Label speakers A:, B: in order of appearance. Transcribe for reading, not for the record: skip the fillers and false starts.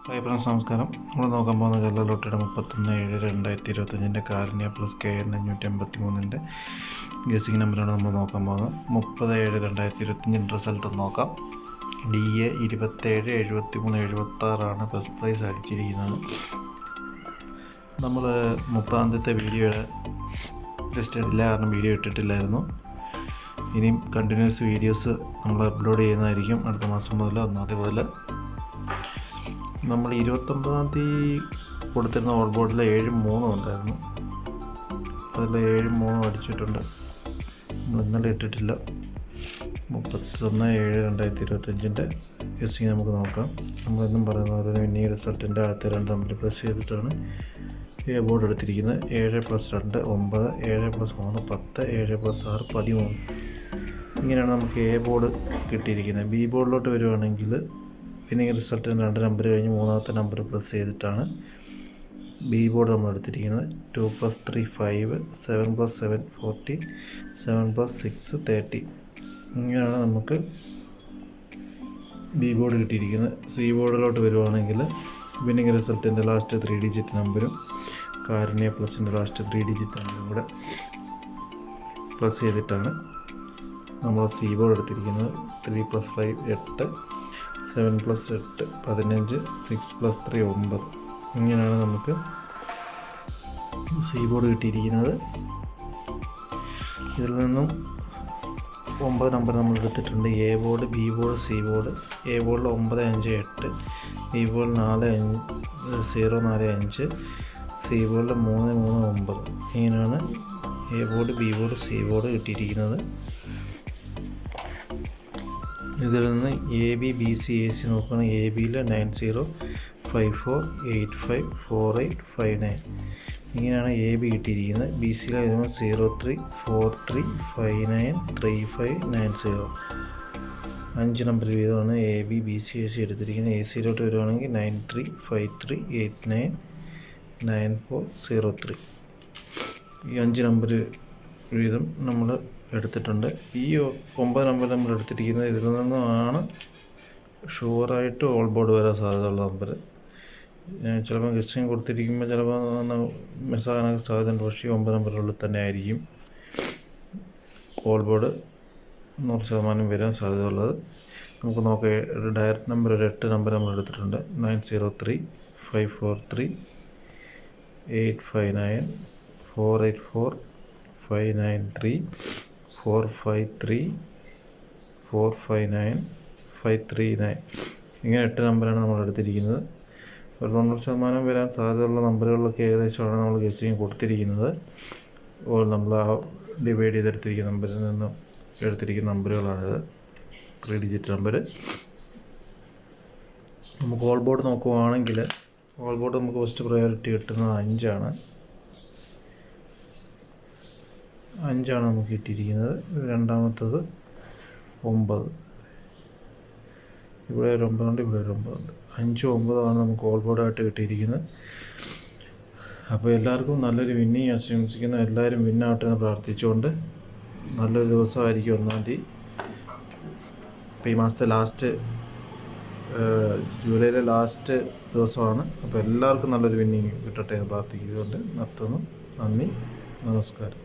A: Hi friends, നമസ്കാരം. നമ്മൾ നോക്കാൻ പോകുന്ന കേരള ലോട്ടറിയുടെ 31/7/2025 കാരുണ്യ പ്ലസ് KN 583 ഗസിങ് നമ്പറാണ് നമ്മൾ നോക്കാൻ പോകുന്നത്. 30/7/2025 റിസൾട്ട് നോക്കാം. DA 27 73 76 ഫസ്റ്റ് പ്രൈസ് അടിച്ചിരിക്കുന്നത്. നമ്മൾ 30-ാമത്തെ വീഡിയോയുടെ ജസ്റ്റ് ഇല്ല, കാരണം വീഡിയോ ഇട്ടിട്ടില്ലായിരുന്നു. ഇനിയും കണ്ടിന്യൂസ് വീഡിയോസ് നമ്മൾ അപ്ലോഡ് ചെയ്യുന്നതായിരിക്കും അടുത്ത മാസം മുതൽ 1 മുതൽ. നമ്മൾ 29-ാം തീയതി കൊടുത്തിരുന്ന ഓൾ ബോർഡിൽ 7-3 ഉണ്ടായിരുന്നു. അതിൽ 7-3 അടിച്ചിട്ടുണ്ട്. നമ്മൾ ഇന്നലെ ഇട്ടിട്ടില്ല. 31/7/2025 ഗസിങ് നമുക്ക് നോക്കാം. നമ്മളിന്നും പറയുന്ന പോലെ വിന്നി റിസൾട്ടിൻ്റെ ആദ്യത്തെ 2 നമ്പർ പ്രസ് ചെയ്തിട്ടാണ് ഈ ബോർഡ് എടുത്തിരിക്കുന്നത്. 7+2 9, 7+3 10, 7+6 13. ഇങ്ങനെയാണ് നമുക്ക് എ ബോർഡ് കിട്ടിയിരിക്കുന്നത്. ബി ബോർഡിലോട്ട് വരുവാണെങ്കിൽ പിന്നെ റിസൾട്ടിന് 2 നമ്പർ കഴിഞ്ഞ് 3-ാമത്തെ നമ്പർ പ്രസ് ചെയ്തിട്ടാണ് ബി ബോർഡ് നമ്മൾ എടുത്തിരിക്കുന്നത്. 2+3 5, 7+7 40, 7+6 30. ഇങ്ങനെയാണ് നമുക്ക് ബി ബോർഡ് കിട്ടിയിരിക്കുന്നത്. സി ബോർഡിലോട്ട് വരുവാണെങ്കിൽ വിന്നിങ് റിസൾട്ടിൻ്റെ ലാസ്റ്റ് 3 ഡിജിറ്റ് നമ്പറും കാരുണ്യ പ്ലസിൻ്റെ ലാസ്റ്റ് 3 ഡിജിറ്റ് നമ്പറും കൂടെ പ്രസ് ചെയ്തിട്ടാണ് നമ്മൾ സി ബോർഡ് എടുത്തിരിക്കുന്നത്. 3+5 8, 7+8 15, 6+3 9. ഇങ്ങനെയാണ് നമുക്ക് സി ബോർഡ് കിട്ടിയിരിക്കുന്നത്. ഇതിൽ നിന്നും 9 നമ്പർ നമ്മൾ എടുത്തിട്ടുണ്ട്. A board, B board, C board. A ബോർഡിൽ 9 5 8, ബി ബോർഡിൽ 4 0 4 5, സി ബോർഡിൽ 3 3 9. ഇങ്ങനെയാണ് A board, B board, C board കിട്ടിയിരിക്കുന്നത്. ഇതിൽ നിന്ന് A B B C A C നോക്കുകയാണെങ്കിൽ എ ബിയിൽ 90 54 85 48 59. ഇങ്ങനെയാണ് എ ബി കിട്ടിയിരിക്കുന്നത്. ബി സിയിൽ 03 43 59 35 90. 5 നമ്പർ വീതമാണ് A B B C A C എടുത്തിരിക്കുന്നത്. എ സിയിലോട്ട് വരുവാണെങ്കിൽ 93 53 89 94 03. ഈ 5 നമ്പർ വീതം നമ്മൾ എടുത്തിട്ടുണ്ട്. ഈ 9 നമ്പർ നമ്മൾ എടുത്തിരിക്കുന്നത് ഇതിൽ നിന്നുമാണ് ഷുവറായിട്ട് ഓൾ ബോർഡ് വരാൻ സാധ്യതയുള്ള നമ്പർ. ചിലപ്പോൾ ഗസ്റ്റിങ് കൊടുത്തിരിക്കുമ്പോൾ ചിലപ്പോൾ മിസ്സാകാനൊക്കെ സാധ്യതയുണ്ട്. പക്ഷേ 9 നമ്പറിനുള്ളിൽ തന്നെ ആയിരിക്കും ഓൾ ബോർഡ് 100% വരാൻ സാധ്യതയുള്ളത്. നമുക്ക് നോക്കാം. ഡയറക്റ്റ് നമ്പർ ഒരു 8 നമ്പർ നമ്മൾ എടുത്തിട്ടുണ്ട്. 903 543 859 484 593 453 459 539. ഇങ്ങനെ 8 നമ്പറാണ് നമ്മൾ എടുത്തിരിക്കുന്നത്. ഒരു 90% വരാൻ സാധ്യതയുള്ള നമ്പറുകളിലൊക്കെ ഏകദേശമാണ് നമ്മൾ ഗസ്സിങ് കൊടുത്തിരിക്കുന്നത്. നമ്മൾ ആ ഡിവൈഡ് ചെയ്തെടുത്തിരിക്കുന്ന നമ്പറിൽ നിന്നും എടുത്തിരിക്കുന്ന നമ്പറുകളാണിത്. 3 ഡിജിറ്റ് നമ്പർ. നമുക്ക് ഓൾ ബോർഡ് നോക്കുവാണെങ്കിൽ ഓൾ ബോർഡ് നമുക്ക് ഫസ്റ്റ് പ്രയോറിറ്റി കിട്ടുന്നത് 5 ആണ് നമുക്ക് കിട്ടിയിരിക്കുന്നത്. രണ്ടാമത്തത് 9. ഇവിടെ ഒരു 9 ഉണ്ട്, ഇവിടെ ഒരു 9 ഉണ്ട്. 5 9 നമുക്ക് ഓൾ ബോർഡായിട്ട് കിട്ടിയിരിക്കുന്നത്. അപ്പോൾ എല്ലാവർക്കും നല്ലൊരു വിന്നിങ് ആശംസിക്കുന്ന എല്ലാവരും വിന്നാവട്ടെ എന്ന് പ്രാർത്ഥിച്ചുകൊണ്ട് നല്ലൊരു ദിവസമായിരിക്കും 1-ാം തീയതി. അപ്പോൾ ഈ മാസത്തെ ലാസ്റ്റ് ജൂലൈയിലെ ലാസ്റ്റ് ദിവസമാണ്. അപ്പോൾ എല്ലാവർക്കും നല്ലൊരു വിന്നിങ് കിട്ടട്ടെ എന്ന് പ്രാർത്ഥിച്ചുകൊണ്ട് നിർത്തുന്നു. നന്ദി, നമസ്കാരം.